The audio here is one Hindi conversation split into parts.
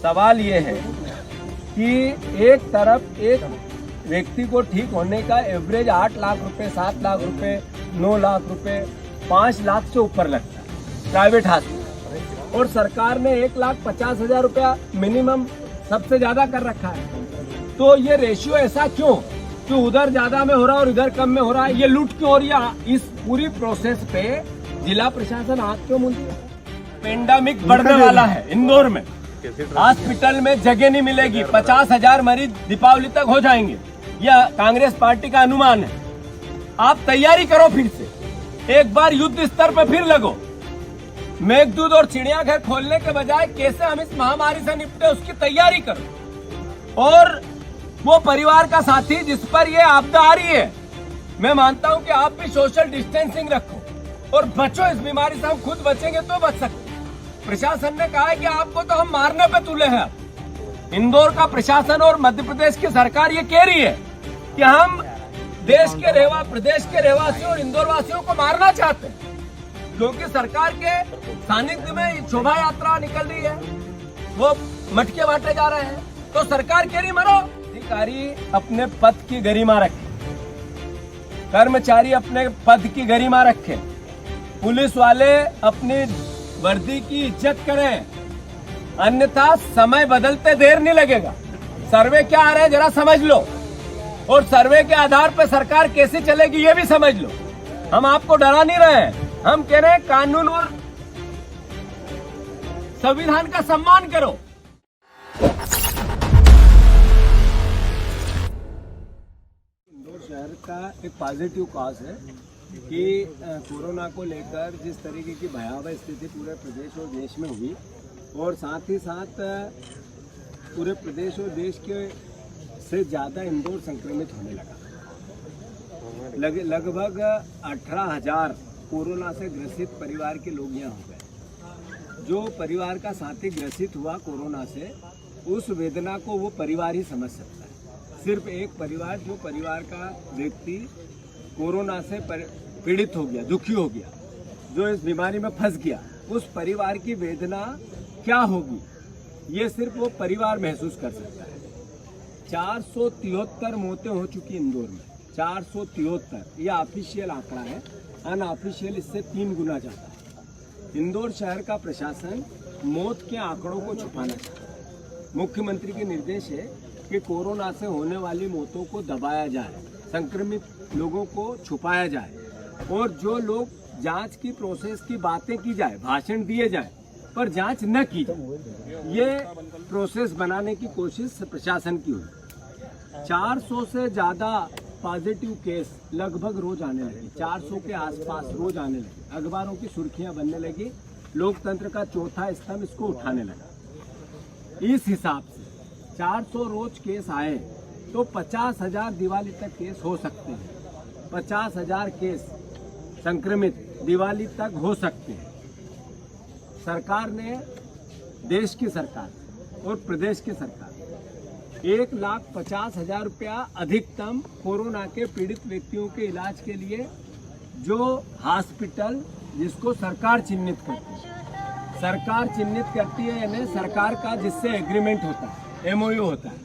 सवाल ये है कि एक तरफ एक व्यक्ति को ठीक होने का एवरेज 8 लाख रुपए, 7 लाख रुपए, 9 लाख रुपए, 5 लाख से ऊपर लगता है प्राइवेट हॉस्पिटल, और सरकार ने 1,50,000 रुपया मिनिमम सबसे ज्यादा कर रखा है। तो ये रेशियो ऐसा क्यों कि उधर ज्यादा में हो रहा है और इधर कम में हो रहा है? ये लूट क्यों हो रही है? इस पूरी प्रोसेस पे जिला प्रशासन आंख क्यों मूंदी है? पेंडेमिक बढ़ने वाला है इंदौर में, हॉस्पिटल में जगह नहीं मिलेगी, 50,000 मरीज दीपावली तक हो जाएंगे, यह कांग्रेस पार्टी का अनुमान है। आप तैयारी करो, फिर से एक बार युद्ध स्तर पर फिर लगो। मेघदूत और चिड़ियाघर खोलने के बजाय कैसे हम इस महामारी से निपटे उसकी तैयारी करो। और वो परिवार का साथी जिस पर ये आपदा आ रही है, मैं मानता हूं कि आप भी सोशल डिस्टेंसिंग रखो और बचो इस बीमारी से। हम खुद बचेंगे तो बच सकते। प्रशासन ने कहा है कि आपको तो हम मारने पे तुले हैं। इंदौर का प्रशासन और मध्य प्रदेश की सरकार ये कह रही है कि हम प्रदेश के रहवासियों और इंदौर वासियों को मारना चाहते हैं, क्योंकि सरकार के सानिध्य में शोभा यात्रा निकल रही है, वो मटके बांटे जा रहे हैं। तो सरकार कह रही मरो। अधिकारी अपने पद की गरिमा रखे, कर्मचारी अपने पद की गरिमा रखे, पुलिस वाले अपनी वर्दी की इज्जत करें, अन्यथा समय बदलते देर नहीं लगेगा। सर्वे क्या आ रहे हैं जरा समझ लो, और सर्वे के आधार पर सरकार कैसे चलेगी ये भी समझ लो। हम आपको डरा नहीं रहे हैं, हम कह रहे हैं कानून और संविधान का सम्मान करो। इंदौर शहर का एक पॉजिटिव कॉज है कि कोरोना को लेकर जिस तरीके की भयावह स्थिति पूरे प्रदेश और देश में हुई, और साथ ही साथ पूरे प्रदेश और देश के से ज़्यादा इंदौर संक्रमित होने लगा। लगभग 18,000 कोरोना से ग्रसित परिवार के लोग यहाँ हो गए। जो परिवार का साथी ग्रसित हुआ कोरोना से, उस वेदना को वो परिवार ही समझ सकता है। सिर्फ एक परिवार, जो परिवार का व्यक्ति कोरोना से पीड़ित हो गया, दुखी हो गया, जो इस बीमारी में फंस गया, उस परिवार की वेदना क्या होगी ये सिर्फ वो परिवार महसूस कर सकता है। 473 मौतें हो चुकी इंदौर में, 473। ये ऑफिशियल आंकड़ा है, अनऑफिशियल इससे 3 गुना ज़्यादा है। इंदौर शहर का प्रशासन मौत के आंकड़ों को छुपाना चाहता है। मुख्यमंत्री के निर्देश है कि कोरोना से होने वाली मौतों को दबाया जाए, संक्रमित लोगों को छुपाया जाए, और जो लोग जांच की प्रोसेस की बातें की जाए, भाषण दिए जाए, पर जांच न की जाए, ये प्रोसेस बनाने की कोशिश प्रशासन की हुई। 400 से ज़्यादा पॉजिटिव केस लगभग रोज आने लगे, 400 के आसपास रोज आने लगे, अखबारों की सुर्खियां बनने लगी, लोकतंत्र का चौथा स्तंभ इसको उठाने लगा। इस हिसाब से 400 रोज केस आए तो 50,000 दिवाली तक केस हो सकते हैं। 50,000 केस संक्रमित दिवाली तक हो सकते हैं। सरकार ने, देश की सरकार और प्रदेश की सरकार 1,50,000 रुपया अधिकतम कोरोना के पीड़ित व्यक्तियों के इलाज के लिए, जो हॉस्पिटल जिसको सरकार चिन्हित करती है, सरकार चिन्हित करती है, यानी सरकार का जिससे एग्रीमेंट होता है, MOU होता है,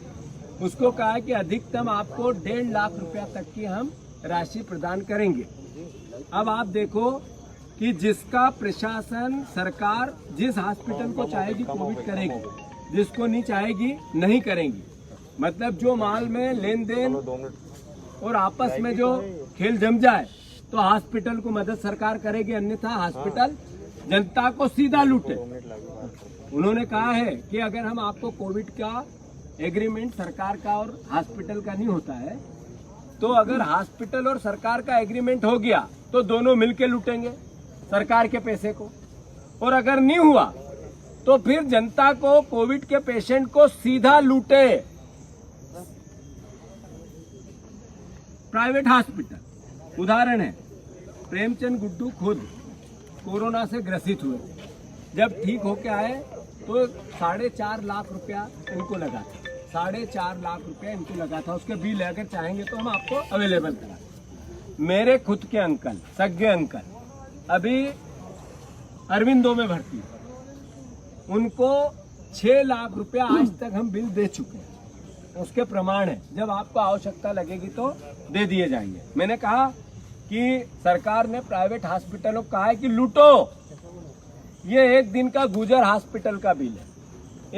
उसको कहा है कि अधिकतम आपको 1.5 लाख रुपया तक की हम राशि प्रदान करेंगे। अब आप देखो कि जिसका प्रशासन, सरकार जिस हॉस्पिटल को चाहेगी कोविड करेगी, जिसको नहीं चाहेगी नहीं करेंगी। मतलब जो माल में लेन देन और आपस में जो खेल जम जाए तो हॉस्पिटल को मदद सरकार करेगी, अन्यथा हॉस्पिटल जनता को सीधा लूटे। उन्होंने कहा है कि अगर हम आपको कोविड का एग्रीमेंट सरकार का और हॉस्पिटल का नहीं होता है, तो अगर हॉस्पिटल और सरकार का एग्रीमेंट हो गया तो दोनों मिलके लूटेंगे सरकार के पैसे को, और अगर नहीं हुआ तो फिर जनता को, कोविड के पेशेंट को सीधा लूटे। प्राइवेट हॉस्पिटल उदाहरण है, प्रेमचंद गुड्डू खुद कोरोना से ग्रसित हुए, जब ठीक होके आए तो 4.5 लाख रुपया इनको लगा था, 4.5 लाख रुपया इनको लगा था। उसके बिल अगर चाहेंगे तो हम आपको अवेलेबल करा। मेरे खुद के अंकल, सगे अंकल, अभी अरविंदो में भर्ती, उनको 6 लाख रुपया आज तक हम बिल दे चुके हैं, उसके प्रमाण है। जब आपको आवश्यकता लगेगी तो दे दिए जाएंगे। मैंने कहा कि सरकार ने प्राइवेट हॉस्पिटलों को कहा है कि लूटो। ये 1 दिन का गुजर हॉस्पिटल का बिल है,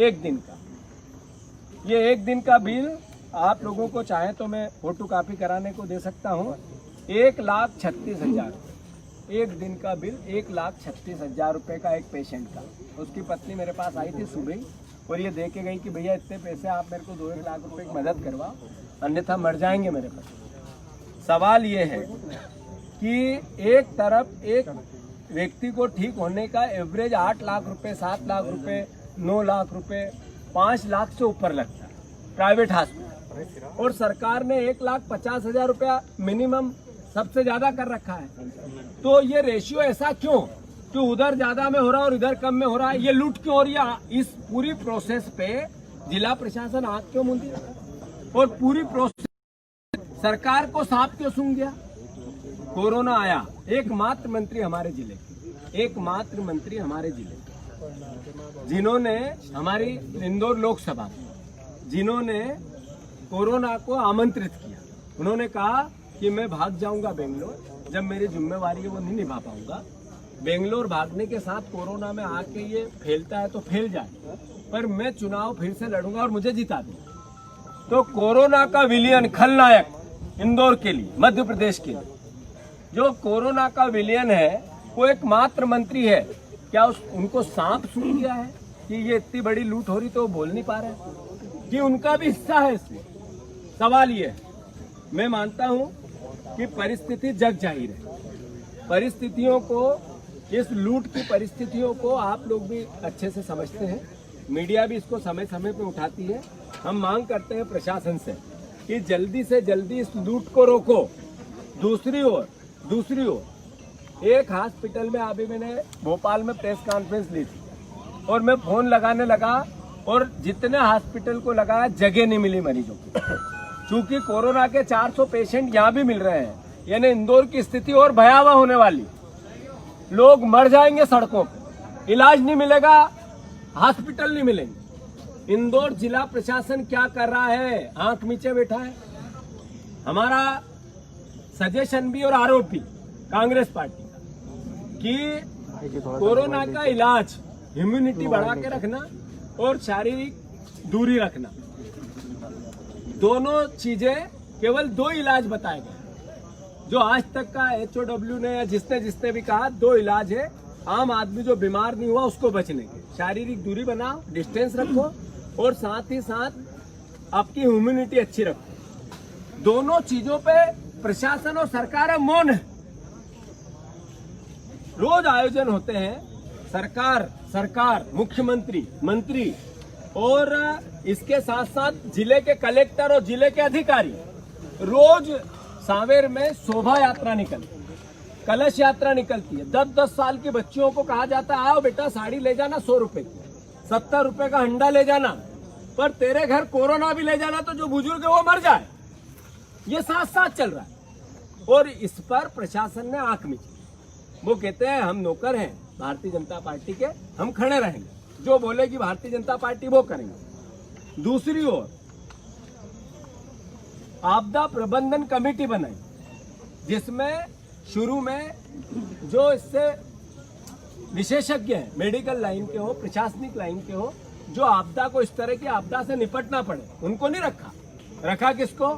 1 दिन का। ये 1 दिन का बिल आप लोगों को चाहे तो मैं फोटो कॉपी कराने को दे सकता हूँ। 1,36,000 1 दिन का बिल, 1,36,000 रुपये का एक पेशेंट का। उसकी पत्नी मेरे पास आई थी सुबह ही और ये दे के गई कि भैया इतने पैसे आप मेरे को 2-1 लाख रुपए की मदद करवाओ, अन्यथा मर जाएंगे मेरे पास। सवाल ये है कि एक तरफ एक व्यक्ति को ठीक होने का एवरेज 8 लाख रुपए, 7 लाख रुपए, 9 लाख रुपए, 5 लाख से ऊपर लगता है प्राइवेट हॉस्पिटल, और सरकार ने 1,50,000 रुपया मिनिमम सबसे ज्यादा कर रखा है। तो ये रेशियो ऐसा क्यों कि उधर ज्यादा में हो रहा है और इधर कम में हो रहा है? ये लूट क्यों हो रही है? इस पूरी प्रोसेस पे जिला प्रशासन आंख क्यों मूंदी और पूरी प्रोसेस सरकार को सांप क्यों सूंघ गया? कोरोना आया, एकमात्र मंत्री हमारे जिले के, एकमात्र मंत्री हमारे जिले के, जिन्होंने हमारी इंदौर लोकसभा जिन्होंने कोरोना को आमंत्रित किया। उन्होंने कहा कि मैं भाग जाऊंगा बेंगलोर, जब मेरी जिम्मेवारी है वो नहीं निभा पाऊंगा। बेंगलोर भागने के साथ कोरोना में आके ये फैलता है तो फैल जाए, पर मैं चुनाव फिर से लड़ूंगा और मुझे जिता दूंगा। तो कोरोना का विलियन, खलनायक इंदौर के लिए, मध्य प्रदेश के लिए, जो कोरोना का विलियन है वो एकमात्र मंत्री है। क्या उनको सांप सूंघ गया है कि ये इतनी बड़ी लूट हो रही तो वो बोल नहीं पा रहे कि उनका भी हिस्सा है इसमें? सवाल ये है, मैं मानता हूं कि परिस्थिति जग जाहिर है। परिस्थितियों को, इस लूट की परिस्थितियों को आप लोग भी अच्छे से समझते हैं, मीडिया भी इसको समय समय पे उठाती है। हम मांग करते हैं प्रशासन से कि जल्दी से जल्दी इस लूट को रोको। दूसरी ओर एक हॉस्पिटल में अभी मैंने भोपाल में प्रेस कॉन्फ्रेंस ली थी और मैं फोन लगाने लगा और जितने हॉस्पिटल को लगाया जगह नहीं मिली मरीजों को। चूंकि कोरोना के 400 पेशेंट यहाँ भी मिल रहे हैं, यानी इंदौर की स्थिति और भयावह होने वाली। लोग मर जाएंगे सड़कों पर, इलाज नहीं मिलेगा, हॉस्पिटल नहीं मिलेंगे। इंदौर जिला प्रशासन क्या कर रहा है? आंख नीचे बैठा है। हमारा सजेशन भी और आरोप भी कांग्रेस पार्टी का कि कोरोना का इलाज इम्यूनिटी बढ़ा के रखना और शारीरिक दूरी रखना, दोनों चीजें केवल 2 इलाज बताए गए। जो आज तक का HOW ने या जिसने भी कहा 2 इलाज है आम आदमी जो बीमार नहीं हुआ उसको बचने के। शारीरिक दूरी बनाओ, डिस्टेंस रखो और साथ ही साथ आपकी इम्यूनिटी अच्छी रखो। दोनों चीजों पे प्रशासन और सरकार मौन है। रोज आयोजन होते हैं, सरकार, मुख्यमंत्री, मंत्री और इसके साथ साथ जिले के कलेक्टर और जिले के अधिकारी रोज सांवेर में शोभा यात्रा निकलती है, कलश यात्रा निकलती है। 10-10 साल की बच्चियों को कहा जाता है आओ बेटा साड़ी ले जाना 100 रुपए की, 70 रुपए का अंडा ले जाना, पर तेरे घर कोरोना भी ले जाना तो जो बुजुर्ग है वो मर जाए। ये साथ साथ चल रहा है और इस पर प्रशासन ने आंख मीची। वो कहते हैं हम नौकर हैं भारतीय जनता पार्टी के, हम खड़े रहेंगे, जो बोलेगी भारतीय जनता पार्टी वो करेंगे। दूसरी ओर आपदा प्रबंधन कमेटी बनाई, जिसमें शुरू में जो इससे विशेषज्ञ हैं, मेडिकल लाइन के हो, प्रशासनिक लाइन के हो, जो आपदा को, इस तरह की आपदा से निपटना पड़े, उनको नहीं रखा किसको?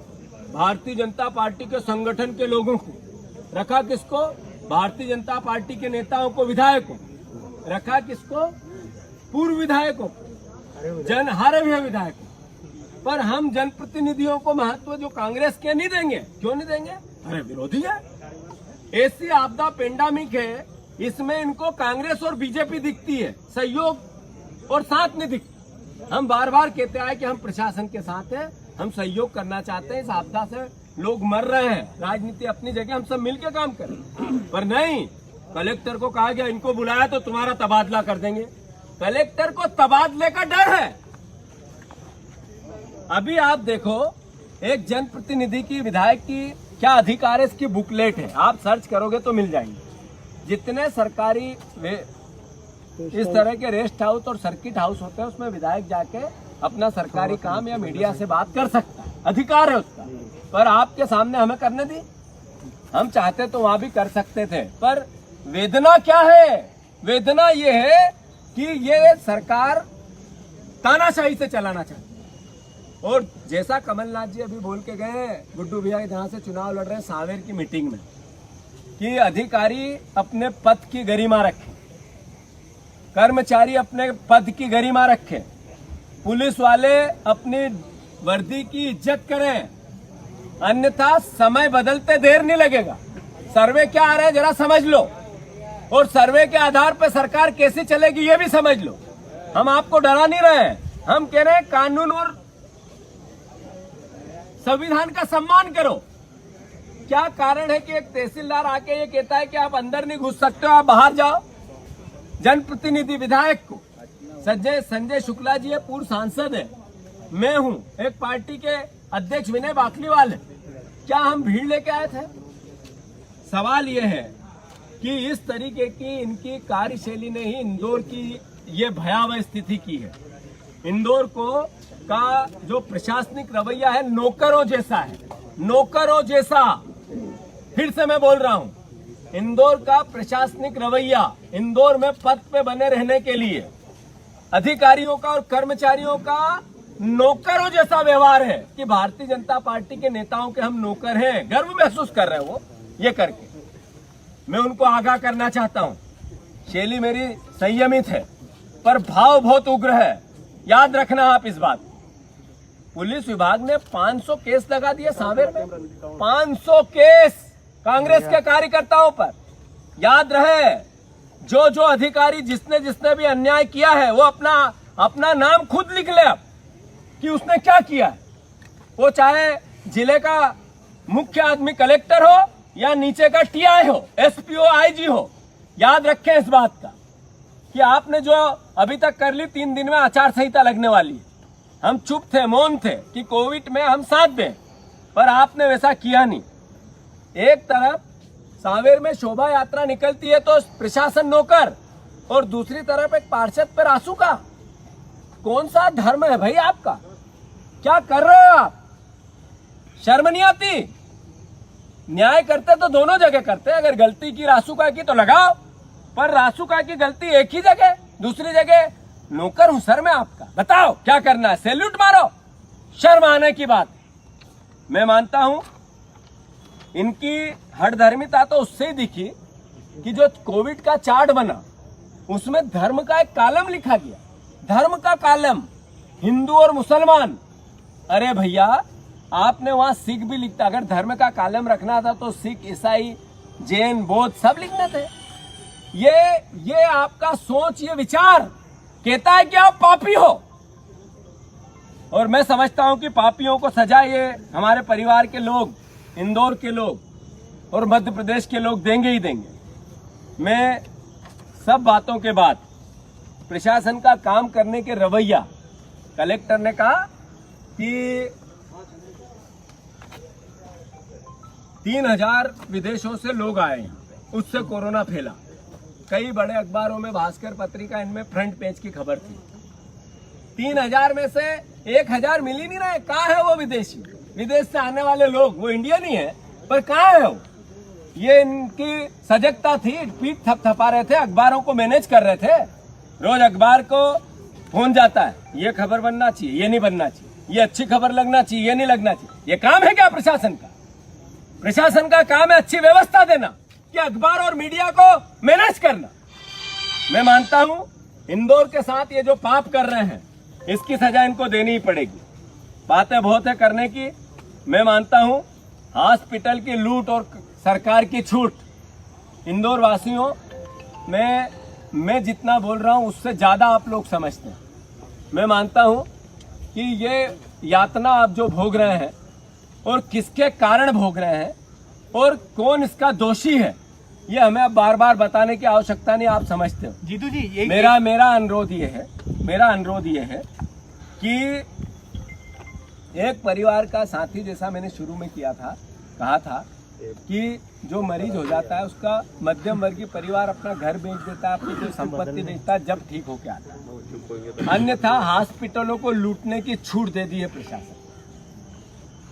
भारतीय जनता पार्टी के संगठन के लोगों को रखा। किसको? भारतीय जनता पार्टी के नेताओं को, विधायकों रखा। किसको? पूर्व विधायकों, हारे विधायकों। पर हम जनप्रतिनिधियों को महत्व जो कांग्रेस के नहीं देंगे। क्यों नहीं देंगे? अरे विरोधी है, ऐसी आपदा पेंडेमिक है, इसमें इनको कांग्रेस और बीजेपी दिखती है, सहयोग और साथ नहीं दिखती। हम बार बार कहते आए कि हम प्रशासन के साथ हैं, हम सहयोग करना चाहते हैं। इस आपदा से लोग मर रहे हैं, राजनीति अपनी जगह, हम सब मिलकर काम करें। पर नहीं, कलेक्टर को कहा गया इनको बुलाया तो तुम्हारा तबादला कर देंगे। कलेक्टर को तबादले का डर है। अभी आप देखो, एक जनप्रतिनिधि की, विधायक की क्या अधिकार है, इसकी बुकलेट है, आप सर्च करोगे तो मिल जाएंगे। जितने सरकारी इस तरह के रेस्ट हाउस और सर्किट हाउस होते हैं, उसमें विधायक जाके अपना सरकारी काम या मीडिया से बात कर सकता है, अधिकार है उसका। पर आपके सामने हमें करने दी, हम चाहते तो वहां भी कर सकते थे। पर वेदना क्या है? वेदना ये है कि ये सरकार तानाशाही से चलाना चाहती है। और जैसा कमलनाथ जी अभी बोल के गए, गुड्डू भैया जहां से चुनाव लड़ रहे हैं सांवेर की मीटिंग में, कि अधिकारी अपने पद की गरिमा रखें, कर्मचारी अपने पद की गरिमा रखें, पुलिस वाले अपनी वर्दी की इज्जत करें, अन्यथा समय बदलते देर नहीं लगेगा। सर्वे क्या आ रहा है जरा समझ लो, और सर्वे के आधार पर सरकार कैसे चलेगी ये भी समझ लो। हम आपको डरा नहीं रहे हैं, हम कह रहे हैं कानून और संविधान का सम्मान करो। क्या कारण है कि एक तहसीलदार आके ये कहता है कि आप अंदर नहीं घुस सकते हो, आप बाहर जाओ? जनप्रतिनिधि विधायक को संजय शुक्ला जी है, पूर्व सांसद है, मैं हूं, एक पार्टी के अध्यक्ष विनय बाकलीवाल है, क्या हम भीड़ लेके आए थे? सवाल यह है कि इस तरीके की इनकी कार्यशैली ने ही इंदौर की ये भयावह स्थिति की है। इंदौर का जो प्रशासनिक रवैया है नौकरों जैसा है, नौकरों जैसा। फिर से मैं बोल रहा हूं, इंदौर का प्रशासनिक रवैया, इंदौर में पद पे बने रहने के लिए अधिकारियों का और कर्मचारियों का नौकरों जैसा व्यवहार है कि भारतीय जनता पार्टी के नेताओं के हम नौकर हैं, गर्व महसूस कर रहे हैं वो ये करके। मैं उनको आगाह करना चाहता हूं, शैली मेरी संयमित है पर भाव बहुत उग्र है, याद रखना आप इस बात। पुलिस विभाग ने 500 केस लगा दिए सांवेर में, 500 केस कांग्रेस के कार्यकर्ताओं पर। याद रहे, जो अधिकारी जिसने भी अन्याय किया है वो अपना नाम खुद लिख ले अब कि उसने क्या किया है। वो चाहे जिले का मुख्य आदमी कलेक्टर हो या नीचे का टीआई हो, एसपी हो, आईजी हो, याद रखें इस बात का कि आपने जो अभी तक कर ली, 3 दिन में आचार संहिता लगने वाली है। हम चुप थे, मौन थे कि कोविड में हम साथ दें, पर आपने वैसा किया नहीं। एक तरफ सांवेर में शोभा यात्रा निकलती है तो प्रशासन नौकर, और दूसरी तरफ एक पार्षद पर आंसू का। कौन सा धर्म है भाई आपका? क्या कर रहे हो आप? शर्म नहीं आती? न्याय करते तो दोनों जगह करते, अगर गलती की रासुका की तो लगाओ, पर रासुका की गलती एक ही जगह, दूसरी जगह नौकर हूं सर मैं आपका, बताओ क्या करना है? सैल्यूट मारो। शर्म आने की बात। मैं मानता हूं इनकी हठधर्मिता तो उससे ही दिखी कि जो कोविड का चार्ट बना उसमें धर्म का एक कॉलम लिखा गया, धर्म का कॉलम, हिंदू और मुसलमान। अरे भैया, आपने वहां सिख भी लिखता, अगर धर्म का कॉलम रखना था तो सिख, ईसाई, जैन, बौद्ध सब लिखने थे। ये आपका सोच, ये विचार कहता है कि आप पापी हो, और मैं समझता हूं कि पापियों को सजा ये हमारे परिवार के लोग, इंदौर के लोग और मध्य प्रदेश के लोग देंगे ही देंगे। मैं सब बातों के बाद प्रशासन का काम करने के रवैया, कलेक्टर ने कहा कि 3000 विदेशों से लोग आए हैं, उससे कोरोना फैला। कई बड़े अखबारों में, भास्कर पत्रिका, इनमें फ्रंट पेज की खबर थी। 3000 में से 1000 मिल ही नहीं रहे। कहाँ है वो विदेशी, विदेश से आने वाले लोग? वो इंडियन ही है, पर कहाँ है वो? ये इनकी सजगता थी, पीठ थपथपा रहे थे, अखबारों को मैनेज कर रहे थे। रोज अखबार को फोन जाता है, ये खबर बनना चाहिए, ये नहीं बनना चाहिए, ये अच्छी खबर लगना चाहिए, ये नहीं लगना चाहिए। ये काम है क्या प्रशासन का? प्रशासन का काम है अच्छी व्यवस्था देना, कि अखबार और मीडिया को मैनेज करना। मैं मानता हूं इंदौर के साथ ये जो पाप कर रहे हैं इसकी सजा इनको देनी ही पड़ेगी। बातें बहुत है करने की। मैं मानता हूं हॉस्पिटल की लूट और सरकार की छूट, इंदौर वासियों, मैं जितना बोल रहा हूं उससे ज्यादा आप लोग समझते हैं। मैं मानता हूं कि ये यातना आप जो भोग रहे हैं और किसके कारण भोग रहे हैं और कौन इसका दोषी है, ये हमें अब बार बार बताने की आवश्यकता नहीं, आप समझते हो। जीतू जी, मेरा अनुरोध ये है कि एक परिवार का साथी, जैसा मैंने शुरू में कहा था कि जो मरीज हो जाता है उसका मध्यम वर्गीय परिवार अपना घर बेच देता है, अपनी कोई संपत्ति बेचता है जब ठीक होके आता है। अन्यथा हॉस्पिटलों को लूटने की छूट दे दी है प्रशासन।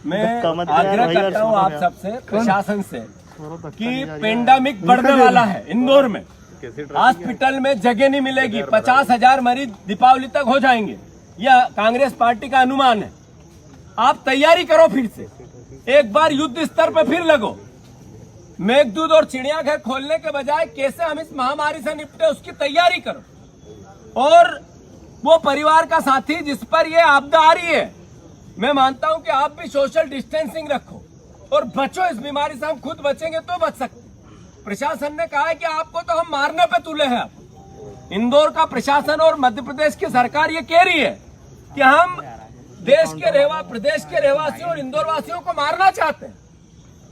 मैं आग्रह करता हूँ आप सबसे, प्रशासन से, कि पेंडेमिक बढ़ने वाला है इंदौर में, हॉस्पिटल में जगह नहीं मिलेगी, 50,000 मरीज दीपावली तक हो जाएंगे, यह कांग्रेस पार्टी का अनुमान है। आप तैयारी करो, फिर से एक बार युद्ध स्तर पर फिर लगो। मेघदूत और चिड़ियाघर खोलने के बजाय कैसे हम इस महामारी से निपटे उसकी तैयारी करो। और वो परिवार का साथी जिस पर ये आपदा आ रही है, मैं मानता हूं कि आप भी सोशल डिस्टेंसिंग रखो और बचो इस बीमारी से। हम खुद बचेंगे तो बच सकते। प्रशासन ने कहा है कि आपको तो हम मारने पे तुले हैं। इंदौर का प्रशासन और मध्य प्रदेश की सरकार ये कह रही है कि हम प्रदेश के रहवासियों और इंदौर वासियों को मारना चाहते हैं,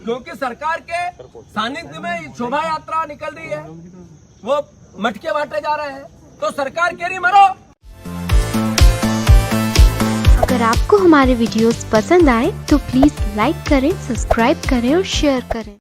क्योंकि सरकार के सानिध्य में शोभा यात्रा निकल रही है, वो मटके बांटे जा रहे हैं, तो सरकार कह रही मरो। अगर आपको हमारे वीडियोस पसंद आए तो प्लीज लाइक करें, सब्सक्राइब करें और शेयर करें।